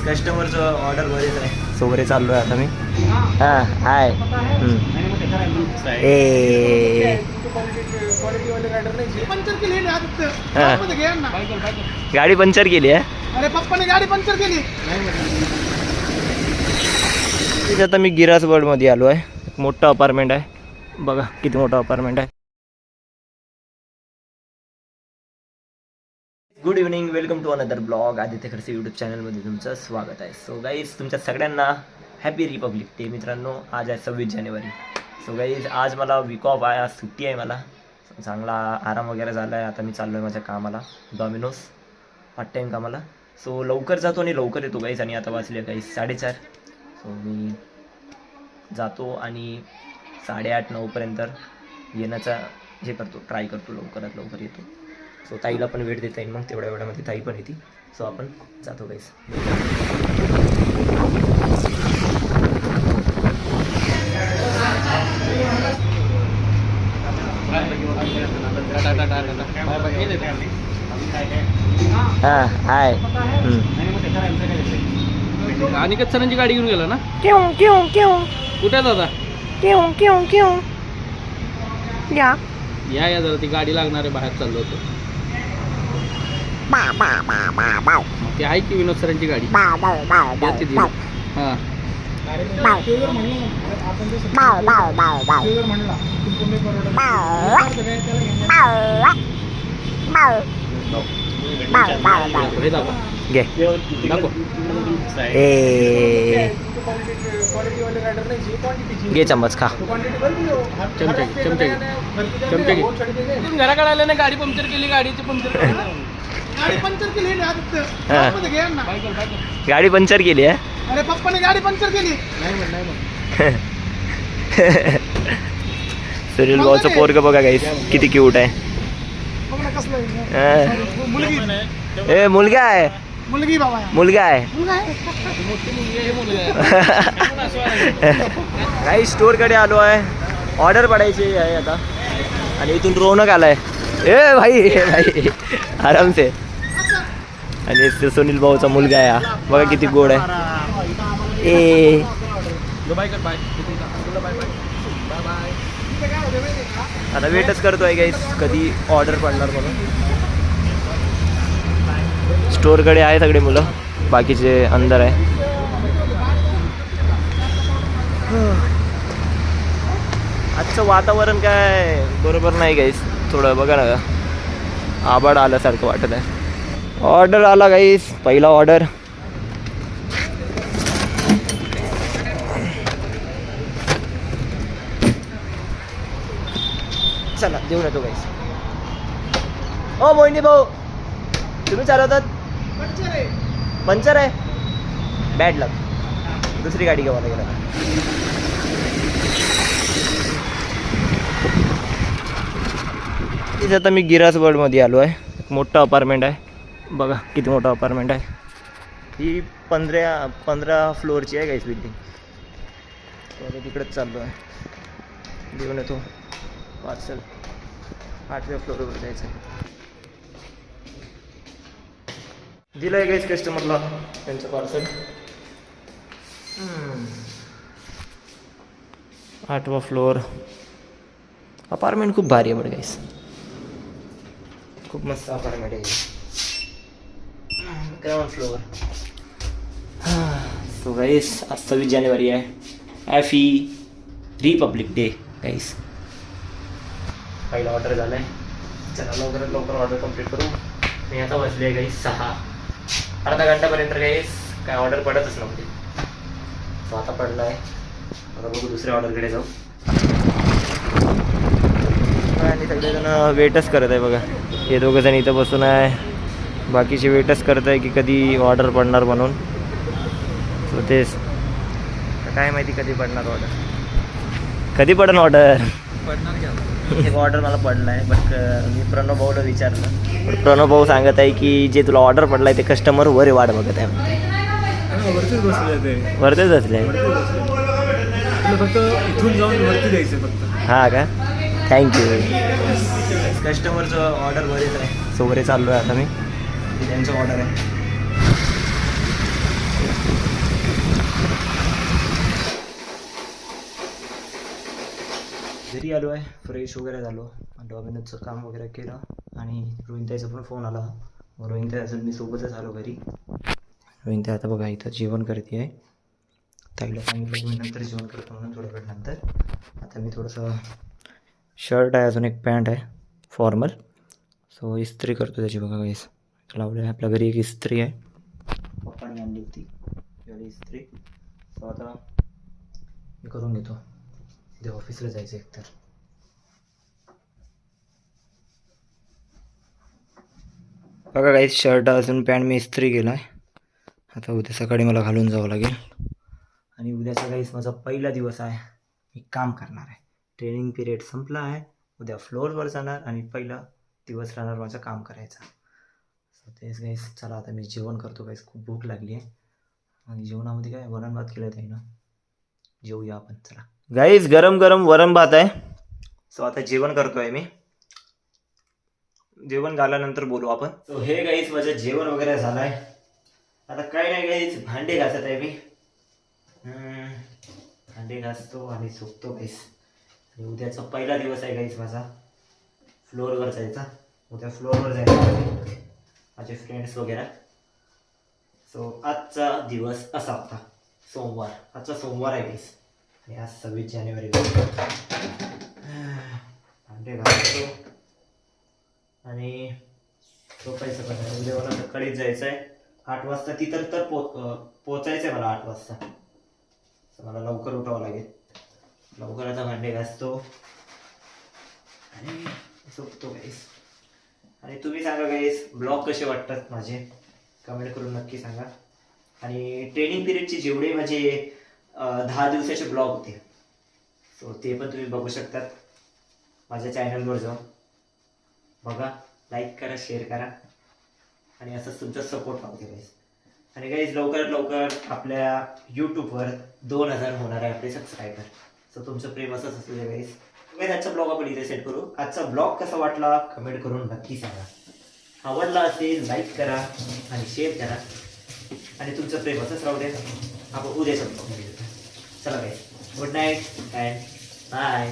कस्टमरचं order बरेच आहे. सोबरे चाललो आहे आता मी. हां हाय. गाडी पंक्चर केली आहे. अरे पप्पाने गाडी पंक्चर केली. आता मी गिरास वर्ल्डमध्ये आलो आहे. मोठं अपार्टमेंट आहे. बघा किती मोठं अपार्टमेंट आहे. Good evening, welcome to another blog. Aditya Khadse YouTube चॅनलमध्ये तुमचं स्वागत आहे. सो गाईज, तुमच्या सगळ्यांना हॅपी रिपब्लिक डे मित्रांनो. आज आहे 26 जानेवारी. सो गाईज, आज मला वीक ऑफ आहे, आज सुट्टी आहे मला. चांगला आराम वगैरे झाला आहे. आता मी चाललो आहे माझ्या कामाला, डॉमिनोज पार्ट टाईम कामाला. सो लवकर जातो आणि लवकर येतो गाईज. आणि आता वाजले गाईज 4:30. सो मी जातो आणि 8:30-9पर्यंत येण्याचा हे करतो, ट्राय करतो, लवकरात लवकर येतो. सो ताईला पण वेळ देता येईल, मग तेवढ्या वेळामध्ये ताई पण येते. सो आपण जातो गाईस. हां हाय. अनिकेत सरांची गाडी घेऊन गेला ना. कुठे दादा या या जरा ती गाडी लागणार आहे, बाहेर चाललो होतो. ती आहे की विनोद सरांची गाडी. घे चम्मच खा. घराकडे आले ना, गाडी पंक्चर केली. गाडीची पंक्चर केली. गाडी पंक्चर केली आहे. अरे पप्पाने गाडी पंक्चर केली. सुनील भाऊचं पोरग बघा गाईस, किती क्यूट आहे. ए मुलगा आहे, मुलगी बाबा, मुलगा आहे. काही स्टोअरकडे आलो आहे, ऑर्डर पडायची आहे आता. आणि इथून रोनक आलाय. ए भाई आराम से. आणि सुनील भाऊचा मुलगा आहे हा, बघा किती गोड आहे. ए आता वेटच करतोय गाईस, कधी ऑर्डर पडणार म्हणून. स्टोअरकडे आहे सगळे मुलं, बाकीचे अंदर आहे. आजचं वातावरण काय बरोबर नाही गाईस. थोडं बघा ना, आभाळ आल्यासारखं वाटत आहे. ऑर्डर आला गाईस, पहिला ऑर्डर. चला देऊन येतो गाईस. ओ मोहिनी भाऊ, तुम्ही चालवतात? पंचर आहे. बॅड लक, दुसरी गाडी घ्यावं लागेल. आता मी गिरास वर्ल्डमध्ये आलो आहे. मोठं अपार्टमेंट आहे, बघा किती मोठं अपार्टमेंट आहे. ही 15 फ्लोअरची आहे गाईस बिल्डिंग. तर तिकडेच चाललो आहे, देऊन येतो पार्सल. 8व्या फ्लोअरवर जायचं आहे. दिलं आहे गाईस कस्टमरला त्यांचं पार्सल. 8वा फ्लोअर. अपार्टमेंट खूप भारी आहे बरं गाईस, खूप मस्त अपार्टमेंट आहे. Ground floor. सो गाईस, आज 26 जानेवारी आहे. हॅपी रिपब्लिक डे गाईस. पहिला ऑर्डर झाला आहे. चला लवकरात लवकर ऑर्डर कंप्लीट करू. मी आता बसली आहे गाईस 6. अर्धा घंटापर्यंत गाईस काय ऑर्डर पडतच नव्हते. सो आता पडला आहे. आता बघू दुसऱ्या ऑर्डरकडे जाऊ. आणि सगळेजण वेटच करत आहे बघा. हे दोघंजण इथं बसून आहे, बाकीचे वेटच करत आहे की कधी ऑर्डर पडणार म्हणून. सो तेच काय माहिती कधी पडणार ऑर्डर, कधी पडन ऑर्डर. एक ऑर्डर मला पडला आहे, बट मी प्रणव भाऊला विचारलं. पण प्रणव भाऊ सांगत आहे की जे तुला ऑर्डर पडला आहे ते कस्टमर वर वाट बघत आहे. वरतीच बसले आहे फक्त इथून जाऊन वरती जायचं फक्त. हां का, थँक्यू. कस्टमरचं ऑर्डर बरेच आहे. सोबरे चाललो आहे आता मी, त्यांचं ऑर्डर आहे. घरी आलो आहे, फ्रेश वगैरे झालो, डॉमिनोजचं काम वगैरे केलं आणि रोहिणताईचा पण फोन आला. मग रोहिणताई अजून मी सोबतच आलो घरी. रोहिणताई आता बघा इथं जेवण करते आहे. ताईला सांगितलं की मी नंतर जेवण करतो म्हणून थोड्या वेळ नंतर. आता मी थोडंसं शर्ट आहे, अजून एक पॅन्ट आहे फॉर्मल, सो इस्त्री करतो त्याची. बघा काहीच लावलं आहे. आपल्या घरी एक इस्त्री आहे, पप्पांनी आणली होती एवढी इस्त्री. सो आता मी करून घेतो, ते ऑफिसला जायचं एकतर. बघा काही शर्ट अजून पॅन्ट मी इस्त्री केला आहे. आता उद्या सकाळी मला घालून जावं लागेल. आणि उद्याचा काहीच माझा पहिला दिवस आहे, मी काम करणार आहे. ट्रेनिंग पिरियड संपला आहे, उद्या फ्लोअरवर जाणार आणि पहिला दिवस राहणार माझं काम करायचा. सो तेच गाईस, चला आता मी जेवण करतो गाईस, खूप भूक लागली आहे. आणि जेवणामध्ये काय वरण भात केलं आहे ना, जेवूया आपण. चला गाईस, गरम गरम वरण भात आहे. सो आता जेवण करतो आहे मी, जेवण झाल्यानंतर बोलू आपण. सो हे गाईस माझं जेवण वगैरे झालं आहे. आता काय नाही गाईस, भांडे घासत आहे मी. भांडे घासतो आणि झोपतो गाईस. आणि उद्याचा पहिला दिवस आहे गाईस माझा फ्लोअरवर जायचा. उद्या फ्लोअरवर जायचं माझे फ्रेंड्स वगैरे. सो आजचा दिवस असा होता, सोमवार. आजचा सोमवार आहे गाईस आणि आज 26 जानेवारी. भांडे घासतो आणि झोपायचं. पण उद्या मला सकाळीच जायचं आहे 8 वाजता. तिथं तर पोचायचं आहे मला 8 वाजता. मला लवकर उठावं लागेल. लवकर आता भांडे घासतो आणि झोपतो गाईस. आणि तुम्ही सांगा गाईस, ब्लॉग कसे वाटतात माझे, कमेंट करून नक्की सांगा. आणि ट्रेनिंग पिरियडचे जेवढे माझे 10 दिवसाचे ब्लॉग होते, सो ते पण तुम्ही बघू शकतात माझ्या चॅनलवर जाऊन. बघा, लाईक करा, शेअर करा आणि असंच तुमचा सपोर्ट राहते गाईस. आणि गाईज लवकरात लवकर आपल्या यूट्यूबवर 2000 होणार आहे आपले सबस्क्रायबर. सो तुमचं प्रेम असंच असू द्या गाईज. आजचा ब्लॉग आपण इथे सेट करू. आजचा ब्लॉग कसा वाटला कमेंट करून नक्की सांगा. आवडला असेल लाईक करा आणि शेअर करा आणि तुमचं प्रेम असंच राहू द्या. आपण उद्याच्या ब्लॉगमध्ये चला guys, good night and bye.